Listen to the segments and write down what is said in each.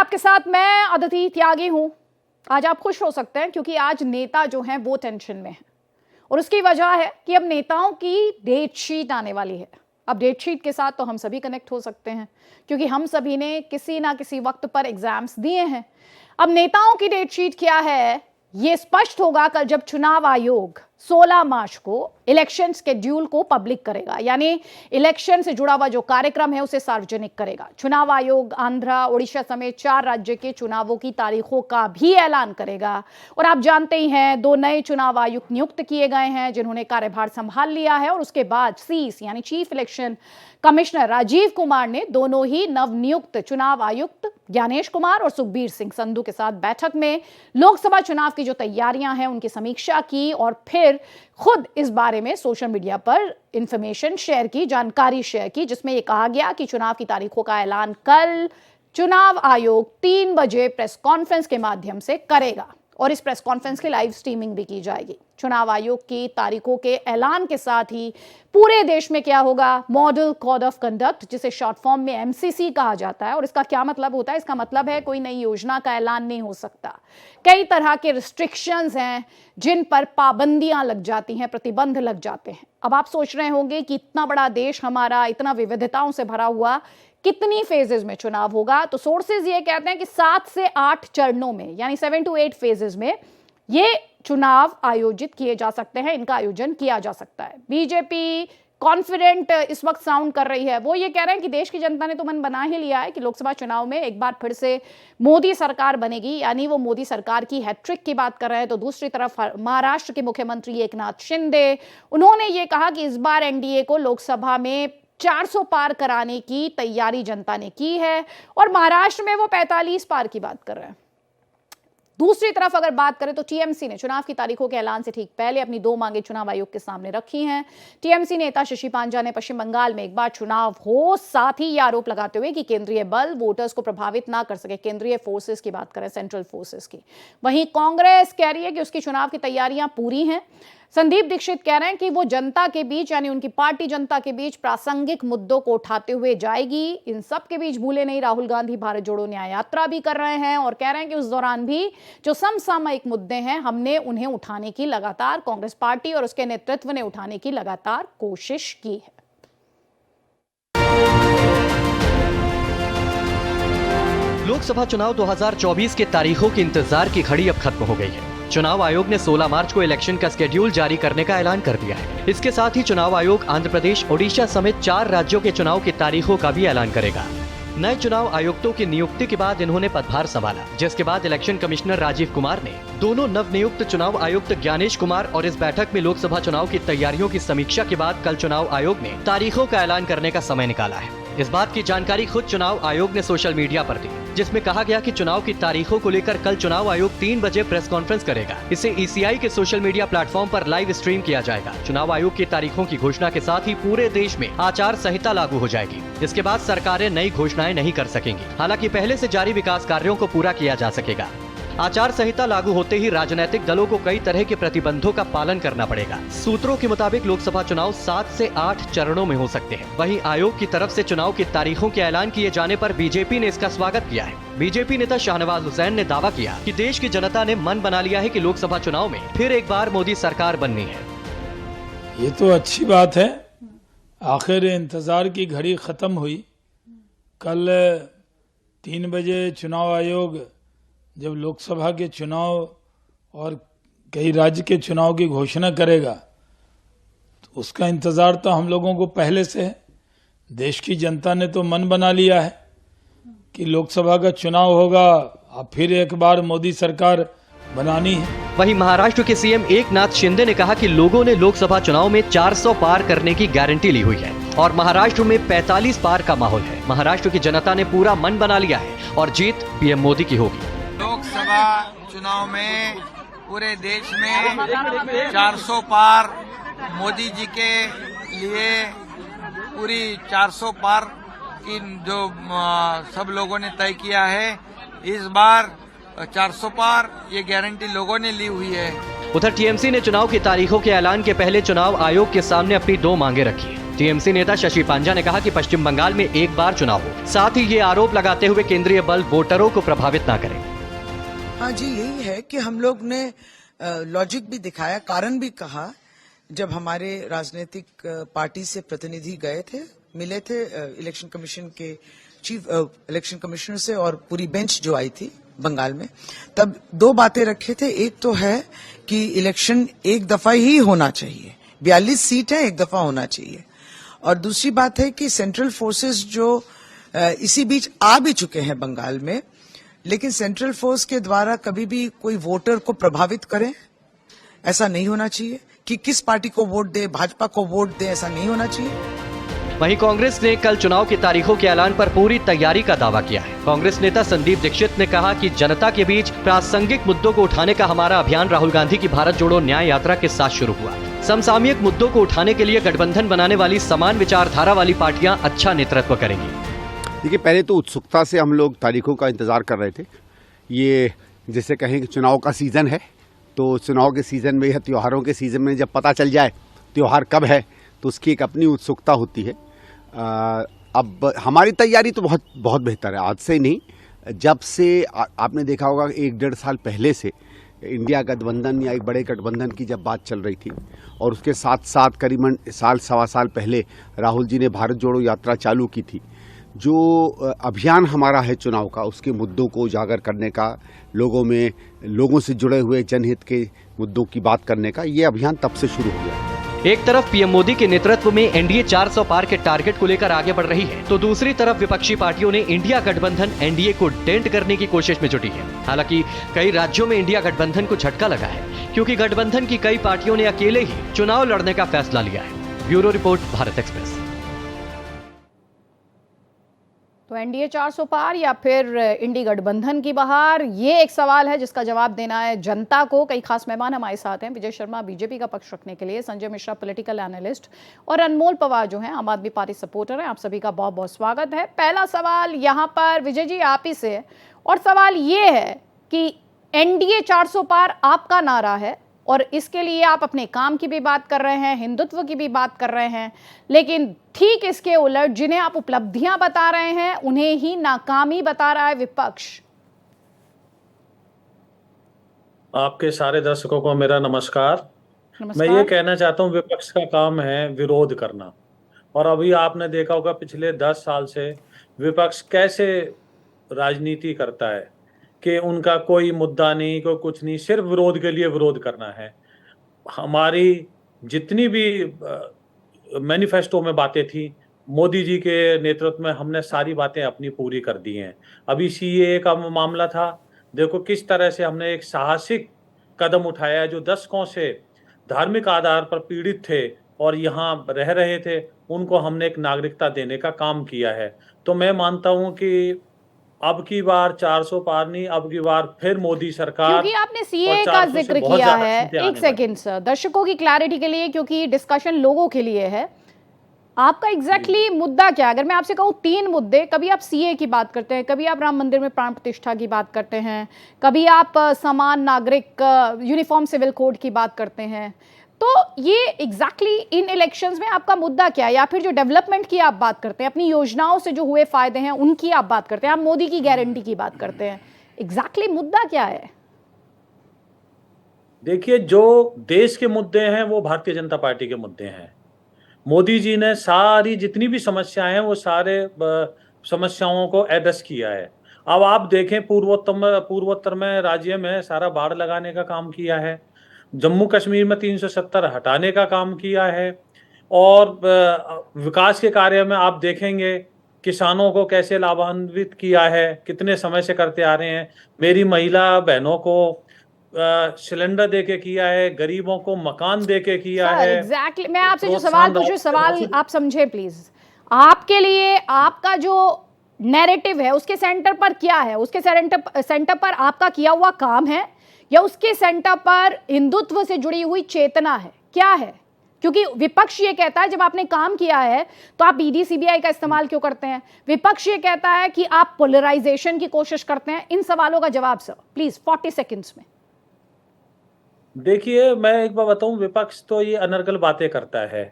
आपके साथ मैं अदिति त्यागी हूं। आज आप खुश हो सकते हैं क्योंकि आज नेता जो हैं वो टेंशन में हैं और उसकी वजह है कि अब नेताओं की डेट शीट आने वाली है। अब डेट शीट के साथ तो हम सभी कनेक्ट हो सकते हैं क्योंकि हम सभी ने किसी ना किसी वक्त पर एग्जाम्स दिए हैं। अब नेताओं की डेट शीट क्या है ये स्पष्ट होगा कल जब चुनाव आयोग 16 मार्च को इलेक्शन शेड्यूल को पब्लिक करेगा, यानी इलेक्शन से जुड़ा हुआ जो कार्यक्रम है उसे सार्वजनिक करेगा। चुनाव आयोग आंध्र, ओडिशा समेत 4 राज्य के चुनावों की तारीखों का भी ऐलान करेगा। और आप जानते ही हैं 2 नए चुनाव आयुक्त नियुक्त किए गए हैं जिन्होंने कार्यभार संभाल लिया है और उसके बाद सीस यानी chief election commissioner Rajiv Kumar ने दोनों ही नवनियुक्त चुनाव आयुक्त ज्ञानेश कुमार और सुखबीर सिंह संधू के साथ बैठक में लोकसभा चुनाव की जो तैयारियां हैं उनकी समीक्षा की और फिर खुद इस बारे में सोशल मीडिया पर इंफॉर्मेशन शेयर की, जानकारी शेयर की, जिसमें यह कहा गया कि चुनाव की तारीखों का ऐलान कल चुनाव आयोग 3 बजे प्रेस कॉन्फ्रेंस के माध्यम से करेगा और इस प्रेस कॉन्फ्रेंस की लाइव स्ट्रीमिंग भी की जाएगी। चुनाव आयोग की तारीखों के ऐलान के साथ ही पूरे देश में क्या होगा, मॉडल कोड ऑफ कंडक्ट जिसे शॉर्ट फॉर्म में एमसीसी कहा जाता है। और इसका क्या मतलब होता है? इसका मतलब है कोई नई योजना का ऐलान नहीं हो सकता। कई तरह के रिस्ट्रिक्शंस हैं जिन पर पाबंदियां लग जाती हैं, प्रतिबंध लग जाते हैं। अब आप सोच रहे होंगे कि इतना बड़ा देश हमारा, इतना विविधताओं से भरा हुआ, कितनी फेजेस में चुनाव होगा? तो सोर्सेज ये कहते हैं कि 7 से 8 चरणों में यानी 7 to 8 फेजेस में ये चुनाव आयोजित किए जा सकते हैं, इनका आयोजन किया जा सकता है। बीजेपी कॉन्फिडेंट इस वक्त साउंड कर रही है। वो ये कह रहे हैं कि देश की जनता ने तो मन बना ही लिया है कि लोकसभा चुनाव में एक बार फिर से मोदी सरकार बनेगी, यानी वो मोदी सरकार की हैट्रिक की बात कर रहे हैं। तो दूसरी तरफ महाराष्ट्र के मुख्यमंत्री एकनाथ शिंदे, उन्होंने ये कहा कि इस बार एनडीए को लोकसभा में 400 पार कराने की तैयारी जनता ने की है और महाराष्ट्र में वो 45 पार की बात कर रहे हैं। दूसरी तरफ अगर बात करें तो टीएमसी ने चुनाव की तारीखों के ऐलान से ठीक पहले अपनी 2 मांगे चुनाव आयोग के सामने रखी हैं। टीएमसी नेता शशि पांजा ने पश्चिम बंगाल में एक बार चुनाव हो, साथ ही ये आरोप लगाते हुए कि केंद्रीय बल वोटर्स को प्रभावित ना कर सके। केंद्रीय फोर्सेस की बात करें, सेंट्रल फोर्सेस की। वहीं कांग्रेस कह रही है कि उसकी चुनाव की तैयारियां पूरी हैं। संदीप दीक्षित कह रहे हैं कि वो जनता के बीच यानी उनकी पार्टी जनता के बीच प्रासंगिक मुद्दों को उठाते हुए जाएगी। इन सब के बीच भूले नहीं राहुल गांधी भारत जोड़ो न्याय यात्रा भी कर रहे हैं और कह रहे हैं कि उस दौरान भी जो समसामयिक मुद्दे हैं हमने उन्हें उठाने की लगातार, कांग्रेस पार्टी और उसके नेतृत्व ने उठाने की लगातार कोशिश की है। लोकसभा चुनाव 2024 के तारीखों के इंतजार की घड़ी अब खत्म हो गई है। चुनाव आयोग ने 16 मार्च को इलेक्शन का शेड्यूल जारी करने का ऐलान कर दिया है। इसके साथ ही चुनाव आयोग आंध्र प्रदेश, ओडिशा समेत 4 राज्यों के चुनाव की तारीखों का भी ऐलान करेगा। नए चुनाव आयुक्तों की नियुक्ति के बाद इन्होंने पदभार संभाला, जिसके बाद इलेक्शन कमिश्नर राजीव कुमार ने दोनों नवनियुक्त चुनाव आयुक्त ज्ञानेश कुमार और इस बैठक में लोकसभा चुनाव की तैयारियों की समीक्षा के बाद कल चुनाव आयोग ने तारीखों का ऐलान करने का समय निकाला है। इस बात की जानकारी खुद चुनाव आयोग ने सोशल मीडिया पर दी, जिसमें कहा गया कि चुनाव की तारीखों को लेकर कल चुनाव आयोग 3 बजे प्रेस कॉन्फ्रेंस करेगा। इसे ईसीआई के सोशल मीडिया प्लेटफॉर्म पर लाइव स्ट्रीम किया जाएगा। चुनाव आयोग की तारीखों की घोषणा के साथ ही पूरे देश में आचार संहिता लागू हो जाएगी। इसके बाद सरकारें नई घोषणाएं नहीं कर सकेंगी। हालांकि पहले से जारी विकास कार्यों को पूरा किया जा सकेगा। आचार संहिता लागू होते ही राजनीतिक दलों को कई तरह के प्रतिबंधों का पालन करना पड़ेगा। सूत्रों के मुताबिक लोकसभा चुनाव 7 से 8 चरणों में हो सकते हैं। वहीं आयोग की तरफ से चुनाव की तारीखों के ऐलान किए जाने पर बीजेपी ने इसका स्वागत किया है। बीजेपी नेता शाहनवाज हुसैन ने दावा किया कि देश की जनता ने मन बना लिया है कि लोकसभा चुनाव में फिर एक बार मोदी सरकार बननी है। ये तो अच्छी बात है, आखिर इंतजार की घड़ी खत्म हुई। कल 3 बजे चुनाव आयोग जब लोकसभा के चुनाव और कई राज्य के चुनाव की घोषणा करेगा तो उसका इंतजार तो हम लोगों को पहले से है। देश की जनता ने तो मन बना लिया है कि लोकसभा का चुनाव होगा, अब फिर एक बार मोदी सरकार बनानी है। वहीं महाराष्ट्र के सीएम एकनाथ शिंदे ने कहा कि लोगों ने लोकसभा चुनाव में 400 पार करने की गारंटी ली हुई है और महाराष्ट्र में 45 पार का माहौल है। महाराष्ट्र की जनता ने पूरा मन बना लिया है और जीत पीएम मोदी की होगी। लोकसभा चुनाव में पूरे देश में 400 पार मोदी जी के लिए पूरी 400 पार की जो सब लोगों ने तय किया है। इस बार 400 पार ये गारंटी लोगों ने ली हुई है। उधर टीएमसी ने चुनाव की तारीखों के ऐलान के पहले चुनाव आयोग के सामने अपनी 2 मांगे रखी है। टीएमसी नेता शशि पांजा ने कहा कि पश्चिम बंगाल में एक बार चुनाव हो, साथ ही ये आरोप लगाते हुए केंद्रीय बल वोटरों को प्रभावित न करें। हाँ जी, यही है कि हम लोग ने लॉजिक भी दिखाया, कारण भी कहा। जब हमारे राजनीतिक पार्टी से प्रतिनिधि गए थे, मिले थे इलेक्शन कमीशन के चीफ इलेक्शन कमिश्नर से और पूरी बेंच जो आई थी बंगाल में, तब 2 बातें रखे थे। एक तो है कि इलेक्शन एक दफा ही होना चाहिए, 42 सीट है, एक दफा होना चाहिए। और दूसरी बात है कि सेंट्रल फोर्सेस जो इसी बीच आ भी चुके हैं बंगाल में, लेकिन सेंट्रल फोर्स के द्वारा कभी भी कोई वोटर को प्रभावित करें, ऐसा नहीं होना चाहिए। कि किस पार्टी को वोट दे, भाजपा को वोट दे, ऐसा नहीं होना चाहिए। वहीं कांग्रेस ने कल चुनाव की तारीखों के ऐलान पर पूरी तैयारी का दावा किया है। कांग्रेस नेता संदीप दीक्षित ने कहा कि जनता के बीच प्रासंगिक मुद्दों को उठाने का हमारा अभियान राहुल गांधी की भारत जोड़ो न्याय यात्रा के साथ शुरू हुआ। समसामयिक मुद्दों को उठाने के लिए गठबंधन बनाने वाली समान विचारधारा वाली पार्टियां अच्छा नेतृत्व करेंगी। देखिए, पहले तो उत्सुकता से हम लोग तारीखों का इंतजार कर रहे थे। ये जैसे कहें कि चुनाव का सीजन है, तो चुनाव के सीजन में या त्योहारों के सीजन में जब पता चल जाए त्योहार कब है, तो उसकी एक अपनी उत्सुकता होती है। अब हमारी तैयारी तो बहुत बहुत बेहतर है। आज से नहीं, जब से आपने देखा होगा 1-1.5 साल पहले से इंडिया गठबंधन या एक बड़े गठबंधन की जब बात चल रही थी, और उसके साथ साथ करीबन साल सवा साल पहले राहुल जी ने भारत जोड़ो यात्रा चालू की थी। जो अभियान हमारा है चुनाव का, उसके मुद्दों को उजागर करने का, लोगों से जुड़े हुए जनहित के मुद्दों की बात करने का, ये अभियान तब से शुरू हो गया। एक तरफ पीएम मोदी के नेतृत्व में एनडीए 400 पार के टारगेट को लेकर आगे बढ़ रही है, तो दूसरी तरफ विपक्षी पार्टियों ने इंडिया गठबंधन एनडीए को डेंट करने की कोशिश में जुटी है। हालांकि कई राज्यों में इंडिया गठबंधन को झटका लगा है, क्योंकि गठबंधन की कई पार्टियों ने अकेले ही चुनाव लड़ने का फैसला लिया है। Bureau report, Bharat express. तो एनडीए 400 पार या फिर इंडी गठबंधन की बहार, ये एक सवाल है जिसका जवाब देना है जनता को। कई खास मेहमान हमारे साथ हैं। विजय शर्मा बीजेपी का पक्ष रखने के लिए, संजय मिश्रा पॉलिटिकल एनालिस्ट, और अनमोल पवार जो हैं आम आदमी पार्टी सपोर्टर हैं। आप सभी का बहुत बहुत स्वागत है। पहला सवाल यहाँ पर विजय जी आप ही से, और सवाल ये है कि एनडीए 400 पार आपका नारा है, और इसके लिए आप अपने काम की भी बात कर रहे हैं, हिंदुत्व की भी बात कर रहे हैं, लेकिन ठीक इसके उलट जिन्हें आप उपलब्धियां बता रहे हैं उन्हें ही नाकामी बता रहा है विपक्ष। आपके सारे दर्शकों को मेरा नमस्कार। मैं ये कहना चाहता हूँ, विपक्ष का काम है विरोध करना, और अभी आपने देखा होगा पिछले 10 साल से विपक्ष कैसे राजनीति करता है कि उनका कोई मुद्दा नहीं, कोई कुछ नहीं, सिर्फ विरोध के लिए विरोध करना है। हमारी जितनी भी मैनिफेस्टो में बातें थी, मोदी जी के नेतृत्व में हमने सारी बातें अपनी पूरी कर दी हैं। अभी सीएए का मामला था, देखो किस तरह से हमने एक साहसिक कदम उठाया है। जो दशकों से धार्मिक आधार पर पीड़ित थे और यहाँ रह रहे थे, उनको हमने एक नागरिकता देने का काम किया है। तो मैं मानता हूँ कि अब की बार 400 पार नहीं, अब की बार फिर मोदी सरकार। क्योंकि आपने सीए का जिक्र किया है, एक सेकंड सर, दर्शकों की क्लैरिटी के लिए, क्योंकि डिस्कशन लोगों के लिए है, आपका एग्जैक्टली मुद्दा क्या है? अगर मैं आपसे कहूँ 3 मुद्दे, कभी आप सीए की बात करते हैं, कभी आप राम मंदिर में प्राण प्रतिष्ठा की बात करते हैं, कभी आप समान नागरिक यूनिफॉर्म सिविल कोड की बात करते हैं, तो ये एग्जैक्टली इन इलेक्शंस में आपका मुद्दा क्या है? या फिर जो डेवलपमेंट की आप बात करते हैं, अपनी योजनाओं से जो हुए फायदे हैं उनकी आप बात करते हैं, आप मोदी की गारंटी की बात करते हैं, एग्जैक्टली मुद्दा क्या है? देखिए, जो देश के मुद्दे हैं वो भारतीय जनता पार्टी के मुद्दे हैं। मोदी जी ने सारी जितनी भी समस्याएं हैं वो सारे समस्याओं को एड्रेस किया है। अब आप देखें, पूर्वोत्तर में राज्य में सारा बाढ़ लगाने का काम किया है, जम्मू कश्मीर में 370 हटाने का काम किया है, और विकास के कार्य में आप देखेंगे किसानों को कैसे लाभान्वित किया है, कितने समय से करते आ रहे हैं। मेरी महिला बहनों को सिलेंडर देके किया है, गरीबों को मकान देके किया है। एग्जैक्टली मैं आपसे जो सवाल पूछूं, सवाल आप समझे प्लीज। आपके लिए आपका जो नैरेटिव है उसके सेंटर पर क्या है? उसके सेंटर पर आपका किया हुआ काम है, या उसके सेंटर पर हिंदुत्व से जुड़ी हुई चेतना है? क्या है? क्योंकि विपक्ष ये कहता है जब आपने काम किया है तो आप ईडी सीबीआई का इस्तेमाल क्यों करते हैं? विपक्ष ये कहता है कि आप पोलराइजेशन की कोशिश करते हैं। इन सवालों का जवाब सर प्लीज 40 सेकंड्स में। देखिए, मैं एक बार बताऊं, विपक्ष तो ये अनर्गल बातें करता है।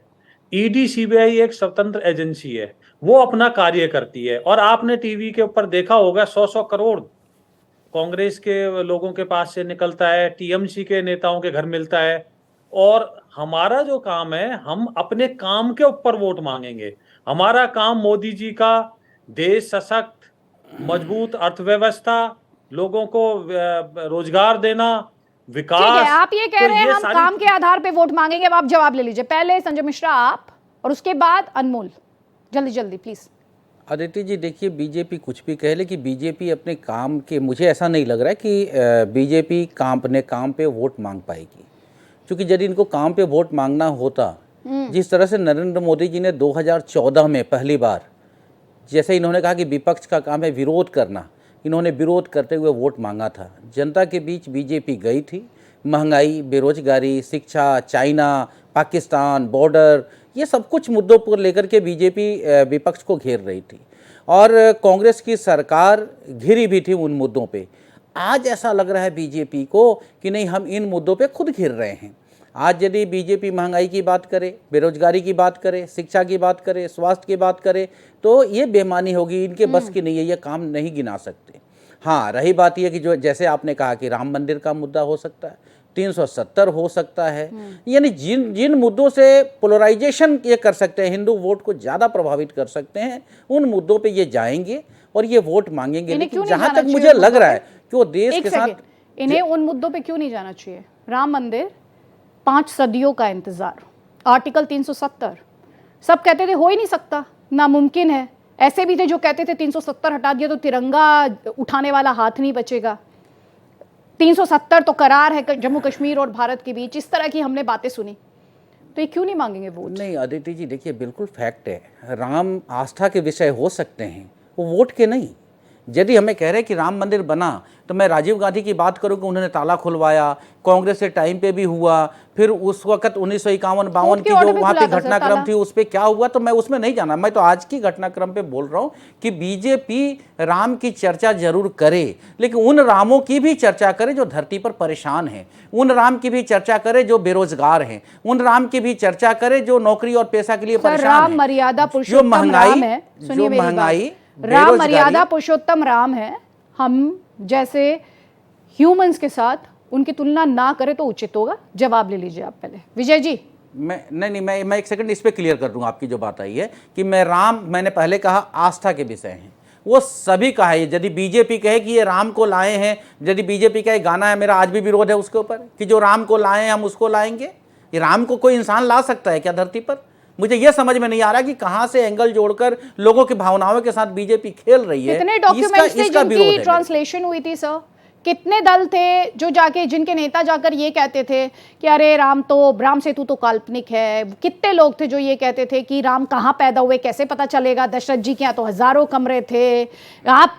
ईडी सीबीआई एक स्वतंत्र एजेंसी है, वो अपना कार्य करती है। और आपने टीवी के ऊपर देखा होगा, 100-100 करोड़ कांग्रेस के लोगों के पास से निकलता है, टीएमसी के नेताओं के घर मिलता है। और हमारा जो काम है, हम अपने काम के ऊपर वोट मांगेंगे। हमारा काम मोदी जी का देश सशक्त, मजबूत अर्थव्यवस्था, लोगों को रोजगार देना, ठीक विकास। है, आप ये कह तो रहे हैं हम सारी काम के आधार पे वोट मांगेंगे। अब आप जवाब ले लीजिए, पहले संजय मिश्रा आप, और उसके बाद अनमोल। जल्दी जल्दी प्लीज। आदित्य जी, देखिए, बीजेपी कुछ भी कह ले कि बीजेपी अपने काम के, मुझे ऐसा नहीं लग रहा है कि बीजेपी अपने काम पे वोट मांग पाएगी। क्योंकि यदि इनको काम पे वोट मांगना होता, जिस तरह से नरेंद्र मोदी जी ने 2014 में पहली बार, जैसे इन्होंने कहा कि विपक्ष का काम है विरोध करना, इन्होंने विरोध करते हुए वोट मांगा था। जनता के बीच बीजेपी गई थी। महंगाई, बेरोजगारी, शिक्षा, चाइना, पाकिस्तान, बॉर्डर, ये सब कुछ मुद्दों पर लेकर के बीजेपी विपक्ष को घेर रही थी। और कांग्रेस की सरकार घिरी भी थी उन मुद्दों पे। आज ऐसा लग रहा है बीजेपी को कि नहीं, हम इन मुद्दों पे खुद घिर रहे हैं। आज यदि बीजेपी महंगाई की बात करे, बेरोजगारी की बात करे, शिक्षा की बात करे, स्वास्थ्य की बात करे, तो ये बेईमानी होगी, इनके बस की नहीं है, ये काम नहीं गिना सकते। हाँ, रही बात ये कि जो जैसे आपने कहा कि राम मंदिर का मुद्दा हो सकता है, 370 हो सकता है, यानी जिन मुद्दों से पोलराइजेशन ये कर सकते हैं, हिंदू वोट को ज़्यादा प्रभावित कर सकते हैं, उन मुद्दों पे ये जाएंगे और ये वोट मांगेंगे। लेकिन जहाँ तक मुझे लग रहा है कि वो देश के साथ, इन्हें उन मुद्दों पे क्यों नहीं जाना चाहिए? राम मंदिर, 5 सदियों का इंतजार, आर्टिकल 370, सब कहते थे हो ही नहीं सकता, नामुमकिन है। ऐसे भी थे जो कहते थे 370 हटा दिया तो तिरंगा उठाने वाला हाथ नहीं बचेगा, 370 तो करार है जम्मू कश्मीर और भारत के बीच। इस तरह की हमने बातें सुनी, तो ये क्यों नहीं मांगेंगे वोट? नहीं अदिति जी, देखिए, बिल्कुल फैक्ट है, राम आस्था के विषय हो सकते हैं, वो वोट के नहीं। यदि हमें कह रहे हैं कि राम मंदिर बना, तो मैं राजीव गांधी की बात करूं कि उन्होंने ताला खुलवाया, कांग्रेस के टाइम पे भी हुआ, फिर उस वक्त 1951-52 की जो वहाँ पे घटनाक्रम थी उस पर क्या हुआ, तो मैं उसमें नहीं जाना। मैं तो आज की घटनाक्रम पे बोल रहा हूँ कि बीजेपी राम की चर्चा जरूर करे, लेकिन उन रामों की भी चर्चा करे जो धरती पर परेशान हैं, उन राम की भी चर्चा करे जो बेरोजगार हैं, उन राम की भी चर्चा करे जो नौकरी और पैसा के लिए परेशान हैं, राम मर्यादा जो पुरुषोत्तम राम है। सुनिए मेरी बात, राम मर्यादा पुरुषोत्तम राम है। हम जैसे ह्यूमंस के साथ उनकी तुलना ना करें तो उचित होगा। जवाब ले लीजिए आप पहले, विजय जी। मैं एक सेकंड इस पे क्लियर कर दूं। आपकी जो बात आई है कि मैंने पहले कहा आस्था के विषय हैं, वो सभी का है। यदि बीजेपी कहे कि ये राम को लाए हैं, यदि बीजेपी का एक गाना है, मेरा आज भी विरोध है उसके ऊपर, कि जो राम को लाए हैं हम उसको लाएंगे। ये राम को कोई इंसान ला सकता है क्या धरती पर? मुझे यह समझ में नहीं आ रहा कि कहां से एंगल जोड़कर लोगों की भावनाओं के साथ बीजेपी खेल रही है। कितने डॉक्यूमेंट्स थे जिनकी ट्रांसलेशन हुई थी सर? कितने दल थे जो जाके, जिनके नेता जाकर ये कहते थे कि अरे राम सेतु तो काल्पनिक है? कितने लोग थे जो ये कहते थे कि राम कहाँ पैदा हुए, कैसे पता चलेगा? दशरथ जी के यहाँ तो हजारों कमरे थे, आप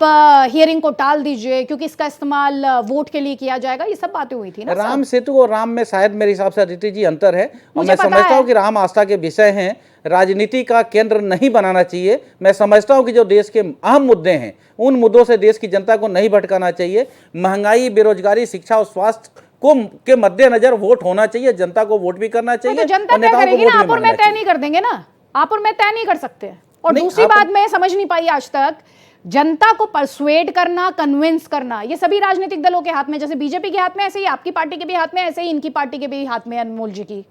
हियरिंग को टाल दीजिए क्योंकि इसका इस्तेमाल वोट के लिए किया जाएगा। ये सब बातें हुई थी ना। राम सेतु और राम में शायद मेरे हिसाब से अदिति जी अंतर है, और मैं समझता हूँ कि राम आस्था के विषय हैं, राजनीति का केंद्र नहीं बनाना चाहिए। मैं समझता हूं कि जो देश के अहम मुद्दे हैं उन मुद्दों से देश की जनता को नहीं भटकाना चाहिए। महंगाई, बेरोजगारी, शिक्षा और स्वास्थ्य को के मद्देनजर वोट होना चाहिए, जनता को वोट भी करना चाहिए। तो जनता तय करेगी ना, आप और मैं तय नहीं कर देंगे ना, आप और मैं तय नहीं कर सकते। और दूसरी बात मैं समझ नहीं पाई आज तक, जनता को परसुएड करना, कन्विंस करना, ये सभी राजनीतिक दलों के हाथ में, जैसे बीजेपी के हाथ में, ऐसे ही आपकी पार्टी के भी हाथ में, ऐसे ही इनकी पार्टी के भी हाथ में, अनमोल जी की।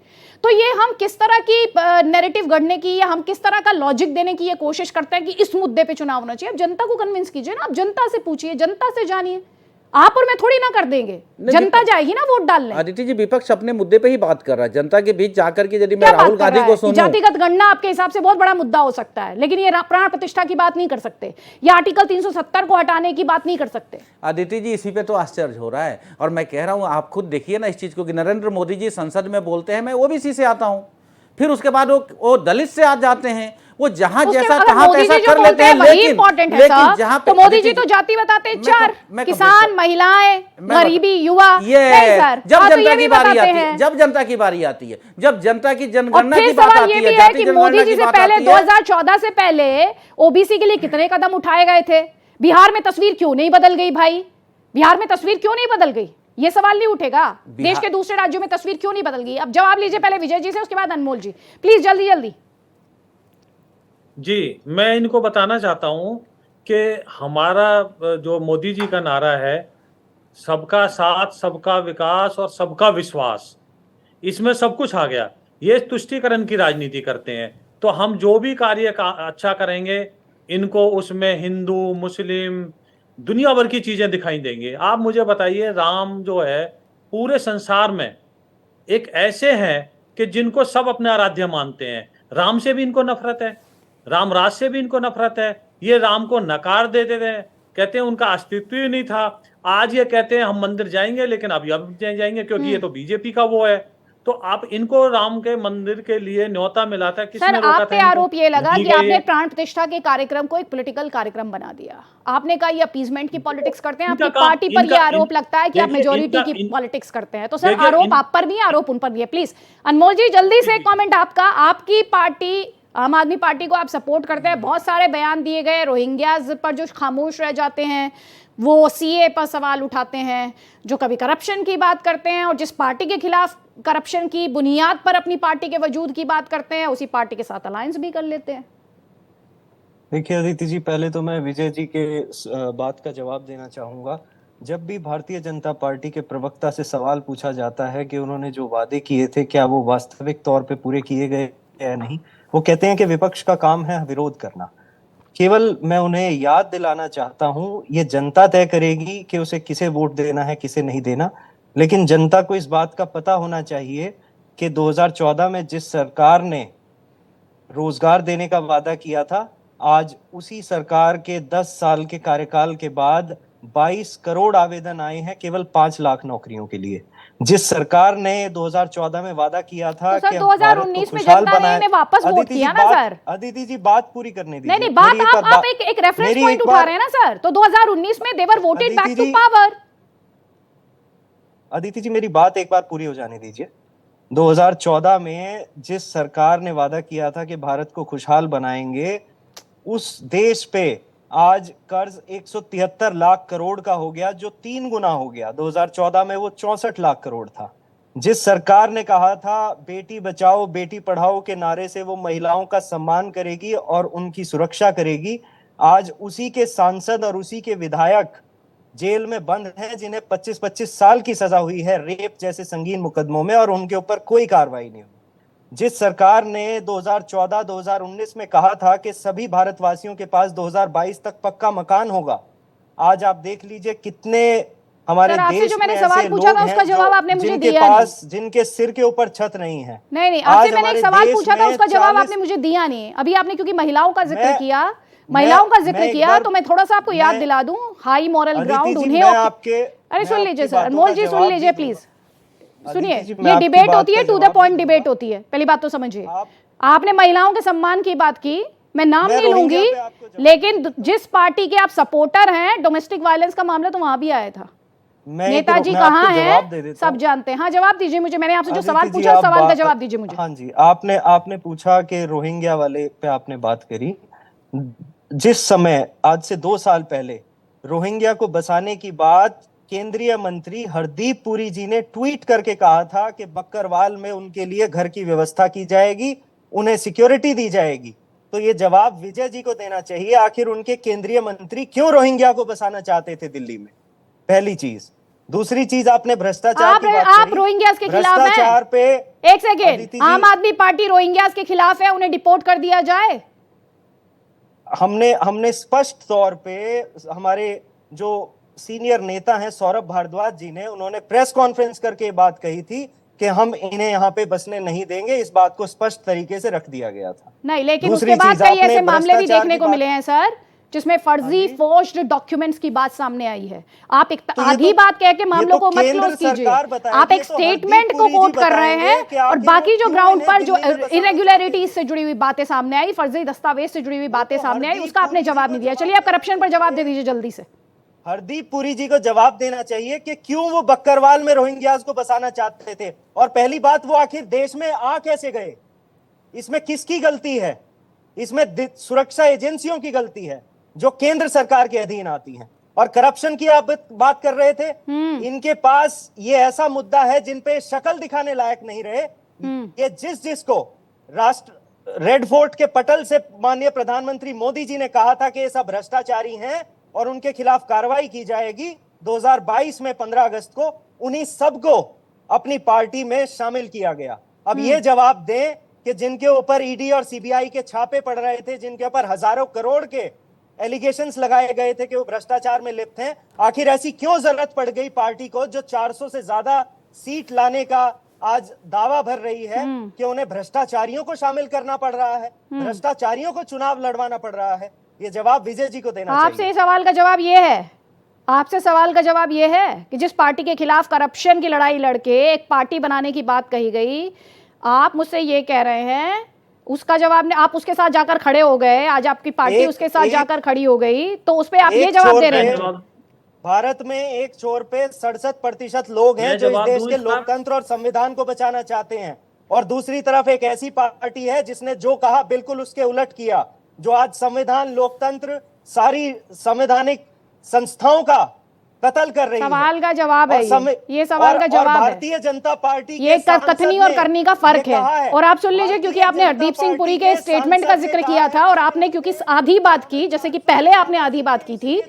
तो ये हम किस तरह की नैरेटिव गढ़ने की या हम किस तरह का लॉजिक देने की ये कोशिश करते हैं कि इस मुद्दे पे चुनाव होना चाहिए? आप जनता को कन्विंस कीजिए ना, आप जनता से पूछिए, जनता से जानिए। आप और मैं थोड़ी ना कर देंगे, जनता जाएगी ना वोट डालने। आदित्य जी, विपक्ष अपने मुद्दे पे ही बात कर रहा है, जनता के बीच जाकर के। यदि मैं राहुल गांधी को सुनूं, जातिगत गणना आपके हिसाब से बहुत बड़ा मुद्दा हो सकता है, लेकिन ये प्राण प्रतिष्ठा की बात नहीं कर सकते, या आर्टिकल 370 को हटाने की बात नहीं कर सकते। आदित्य जी, इसी पे तो आश्चर्य हो रहा है। और मैं कह रहा हूं, आप खुद देखिए ना इस चीज को, कि नरेंद्र मोदी जी संसद में बोलते हैं, मैं ओबीसी से आता हूं, फिर उसके बाद वो दलित से आ जाते हैं, वो जहां जैसा कहा तैसा कर लेते हैं। लेकिन जहां पे, तो मोदी जी तो जाति बताते हैं 4, किसान, महिलाएं, गरीबी, युवा। जब जनता की बारी आती है, जब जनता की बारी आती है, जब जनता की जनगणना की बात आती है, जाति जनगणना की बात आती है, 2014 से पहले ओबीसी के लिए कितने कदम उठाए गए थे? बिहार में तस्वीर क्यों नहीं बदल गई भाई? बिहार में तस्वीर क्यों नहीं बदल गई? ये सवाल नहीं उठेगा? देश के दूसरे राज्यों में तस्वीर क्यों नहीं बदल गई? अब जवाब लीजिए पहले विजय जी से, उसके बाद अनमोल जी, प्लीज जल्दी जल्दी। जी, मैं इनको बताना चाहता हूं कि हमारा जो मोदी जी का नारा है, सबका साथ, सबका विकास और सबका विश्वास, इसमें सब कुछ आ गया। ये तुष्टीकरण की राजनीति करते हैं, तो हम जो भी कार्य अच्छा करेंगे, इनको उसमें हिंदू, मुस्लिम, दुनिया भर की चीजें दिखाई देंगे। आप मुझे बताइए, राम जो है पूरे संसार में एक ऐसे हैं कि जिनको सब अपने आराध्य मानते हैं। राम से भी इनको नफरत है, राम राज से भी इनको नफरत है। ये राम को नकार देते थे, कहते हैं उनका अस्तित्व ही नहीं था। आज ये कहते हैं हम मंदिर जाएंगे, लेकिन अब जाएंगे क्योंकि ये तो बीजेपी का वो है। तो आप इनको राम के मंदिर के लिए न्योता मिला था, किसने सर, रोका आप था पे इनको? आरोप ये लगा नहीं कि गए आपने ये। प्राण प्रतिष्ठा के कार्यक्रम को एक पॉलिटिकल कार्यक्रम बना दिया। आपने कहा ये अपीजमेंट की पॉलिटिक्स करते हैं, इनका आपकी काम- पार्टी पर ये इनका- आरोप लगता है कि आप देखिए, मेजोरिटी इनका- की पॉलिटिक्स करते हैं। तो सर, देखिए, आरोप आप पर भी है, आरोप उन पर भी है। प्लीज अनमोल जी जल्दी से कमेंट आपका। आपकी पार्टी आम आदमी पार्टी को आप सपोर्ट करते हैं, बहुत सारे बयान दिए गए, रोहिंग्याज पर जो खामोश रह जाते हैं, वो सीए पर सवाल उठाते हैं, जो कभी करप्शन की बात करते हैं, और जिस पार्टी के खिलाफ करप्शन की बुनियाद पर अपनी पार्टी के वजूद की बात करते हैं, उसी पार्टी के साथ अलायंस भी कर लेते हैं। देखिए अदिति जी, पहले तो मैं विजय जी के बात का जवाब देना चाहूंगा। जब भी भारतीय जनता पार्टी के प्रवक्ता से सवाल पूछा जाता है कि उन्होंने जो वादे किए थे क्या वो वास्तविक तौर पे पूरे किए गए या नहीं, वो कहते हैं कि विपक्ष का काम है विरोध करना। केवल मैं उन्हें याद दिलाना चाहता हूं, ये जनता तय करेगी कि उसे किसे वोट देना है, किसे नहीं देना। लेकिन जनता को इस बात का पता होना चाहिए कि 2014 में जिस सरकार ने रोजगार देने का वादा किया था, आज उसी सरकार के 10 साल के कार्यकाल के बाद 22 करोड़ आवेदन आए हैं केवल 5 लाख नौकरियों के लिए। जिस सरकार ने 2014 में वादा किया था तो सर कि हम भारत को 2019 में खुशहाल जनता ने बनाए। इन्हें वापस वोट अदिति जी, किया ना सर? अदिति जी बात पूरी करने दीजिए। नहीं बात मेरी एक बार आप एक रेफरेंस मेरी पॉइंट एक उठा बार- रहे हैं ना सर। तो 2019 में they were voted Aditi back to जी- पावर। अदिति जी मेरी बात एक बार पूरी हो जाने दीजिए। 2014 में जिस सरकार ने वादा किया था कि भारत को खुशहाल बनाएंगे, उस देश पे आज कर्ज 173 लाख करोड़ का हो गया, जो 3 गुना हो गया। 2014 में वो 64 लाख करोड़ था। जिस सरकार ने कहा था बेटी बचाओ बेटी पढ़ाओ के नारे से वो महिलाओं का सम्मान करेगी और उनकी सुरक्षा करेगी, आज उसी के सांसद और उसी के विधायक जेल में बंद हैं, जिन्हें 25-25 साल की सजा हुई है रेप जैसे संगीन मुकदमों में, और उनके ऊपर कोई कार्रवाई नहीं हुई। जिस सरकार ने 2014-2019 में कहा था कि सभी भारतवासियों के पास 2022 तक पक्का मकान होगा, आज आप देख लीजिए कितने हमारे सर, आपसे देश जो में मैंने ऐसे सवाल पूछा लोग था उसका हैं जवाब आपने मुझे जिनके दिया पास जिनके सिर के ऊपर छत नहीं है। नहीं आज आपसे मैंने एक हमारे सवाल देश पूछा था, में उसका जवाब 40 आपने मुझे दिया नहीं। अभी आपने क्योंकि महिलाओं का जिक्र मैं- किया, मैं- महिलाओं का जिक्र मैं एक किया, बार- तो मैं थोड़ा सा आपको याद मैं- दिला दूं, हाई मॉरल अदिति ग्राउंड जी, उन्हें मैं ओके- आपके अरे सुन मैं लीजिए आपकी सर, बातों अनमोल का जी सुन जवाब लीजिए भी प्लीज। दूंगा। सुनिए, अदिति जी, मैं ये आपकी डिबेट बात होती है, का टू द जवाब पॉइंट भी डिबेट दूंगा। होती है, पहली बात तो समझिए। आप- आपने महिलाओं के सम्मान की बात की, मैं नाम मैं नहीं रोहिंग्या लूंगी, पे आपको जवाब लेकिन जिस पार्टी के आप सपोर्टर हैं, डोमेस्टिक वायलेंस का मामला तो वहां भी आया था। मैं नेताजी मैं आपको कहाँ जवाब दे हैं देता सब हूं। जानते हैं। हाँ जवाब दीजिए मुझे, मैंने आपसे जो अदिति सवाल जी, पूछा उस आप सवाल का जवाब दीजिए मुझे। हाँ जी, आपने पूछा कि रोहिंग्या वाले पे आपने बात करी। जिस समय आज से 2 साल पहले रोहिंग्या को बसाने की बात केंद्रीय मंत्री हरदीप पुरी जी ने ट्वीट करके कहा था कि बक्करवाल में उनके लिए घर की व्यवस्था की जाएगी, उन्हें सिक्योरिटी दी जाएगी, तो ये जवाब विजय जी को देना चाहिए। आखिर उनके केंद्रीय मंत्री क्यों रोहिंग्या को बसाना चाहते थे दिल्ली में? पहली चीज। दूसरी चीज, आपने भ्रष्टाचार की बात आप करी। रोहिंग्यास के खिलाफ हैं? भ्रष्टाचार पे एक सेकेंड, अदिति जी- आम आदमी पार्टी रोहिंग्यास के खिलाफ है, उन्हें डिपोर्ट कर दिया जाए। हमने स्पष्ट तौर पे हमारे जो सीनियर नेता हैं सौरभ भारद्वाज जी ने, उन्होंने प्रेस कॉन्फ्रेंस करके ये बात कही थी कि हम इन्हें यहाँ पे बसने नहीं देंगे। इस बात को स्पष्ट तरीके से रख दिया गया था। नहीं, लेकिन दूसरी उसके बाद चीज, कई आपने ऐसे मामले भी भ्रष्टाचार देखने की को बात- मिले हैं सर, जिसमें फर्जी फोर्ज्ड डॉक्यूमेंट्स की बात सामने आई है। आप एक तो ये आधी तो- बात कह के ये मामलों तो को मत केंद्र क्लोज कीजिए। सरकार बताएगी, आप एक ये तो स्टेटमेंट हरदीप को पुरी जी कोट कर रहे बताएंगे हैं, कि और आखिर बाकी वो जो क्यों ग्राउंड इन्हें पर जो दिल्ली में बसाना इरेगुलरिटीज से जुड़ी हुई बातें सामने आई, फर्जी दस्तावेज से जुड़ी हुई बातें सामने आई, हरदीप उसका आपने पुरी जी जवाब को नहीं दिया। जवाब चलिए आप करप्शन पर जवाब दे दीजिए जल्दी से। हरदीप पुरी जी को जवाब देना चाहिए कि क्यों वो बक्करवाल में रोहिंग्यास को बसाना चाहते थे। और पहली बात, वो आखिर देश में आ कैसे गए? इसमें किसकी गलती है? इसमें सुरक्षा एजेंसियों की गलती है जो केंद्र सरकार के अधीन आती हैं। और करप्शन की आप बात कर रहे थे, इनके पास ये ऐसा मुद्दा है जिन पे शक्ल दिखाने लायक नहीं रहे। ये जिसको राष्ट्र रेड फोर्ट के पटल से माननीय प्रधानमंत्री मोदी जी ने कहा था कि ये सब भ्रष्टाचारी हैं और उनके खिलाफ कार्रवाई की जाएगी 2022 में 15 अगस्त को, उन्हीं सबको अपनी पार्टी में शामिल किया गया। अब ये जवाब दें कि जिनके ऊपर ईडी और सीबीआई के छापे पड़ रहे थे, जिनके ऊपर हजारों करोड़ के एलिगेशंस लगाए गए थे कि वो भ्रष्टाचार में लिप्त हैं, आखिर ऐसी क्यों जरूरत पड़ गई पार्टी को जो 400 से ज्यादा सीट लाने का आज दावा भर रही है कि उन्हें भ्रष्टाचारियों को शामिल करना पड़ रहा है, भ्रष्टाचारियों को चुनाव लड़वाना पड़ रहा है? ये जवाब विजय जी को देना चाहिए। आपसे सवाल का जवाब ये है, आपसे सवाल का जवाब ये है कि जिस पार्टी के खिलाफ करप्शन की लड़ाई लड़के एक पार्टी बनाने की बात कही गई, आप मुझसे ये कह रहे हैं उसका जवाब नहीं, आप उसके साथ जाकर खड़े हो गए, आज आपकी पार्टी उसके साथ जाकर खड़ी हो गई, तो उस पे आप ये जवाब दे रहे हैं। भारत में एक छोर पे 67% लोग हैं जो इस देश के लोकतंत्र और संविधान को बचाना चाहते हैं, और दूसरी तरफ एक ऐसी पार्टी है जिसने जो कहा बिल्कुल उसके उलट किया, जो आज संविधान, लोकतंत्र, सारी संवैधानिक संस्थाओं का कत्ल कर रही है। सवाल का जवाब है ये सवाल का जवाब है। भारतीय जनता पार्टी ये कथनी और करनी का फर्क है। और आप सुन लीजिए, क्योंकि आपने हरदीप सिंह पुरी के स्टेटमेंट का जिक्र किया था और आपने क्योंकि आधी बात की, जैसे कि पहले आपने आधी बात की थी,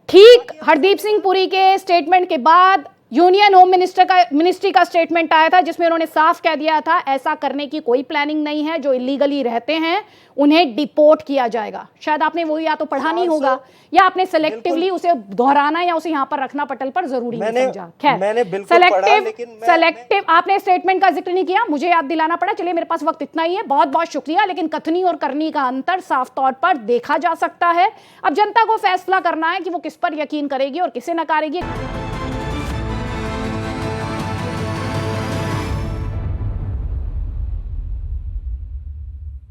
ठीक हरदीप सिंह पुरी के स्टेटमेंट के बाद यूनियन होम मिनिस्ट्री का स्टेटमेंट आया था जिसमें उन्होंने साफ कह दिया था ऐसा करने की कोई प्लानिंग नहीं है, जो इलीगली रहते हैं उन्हें डिपोर्ट किया जाएगा। शायद आपने वो या तो पढ़ा नहीं होगा या आपने सेलेक्टिवली उसे दोहराना या उसे यहाँ पर रखना पटल पर जरूरी नहीं समझा। खैर, सेलेक्टिव आपने स्टेटमेंट का जिक्र नहीं किया, मुझे याद दिलाना पड़ा। चलिए, मेरे पास वक्त इतना ही है, बहुत बहुत शुक्रिया। लेकिन कथनी और करनी का अंतर साफ तौर पर देखा जा सकता है। अब जनता को फैसला करना है कि वो किस पर यकीन करेगी और किसे नकारेगी।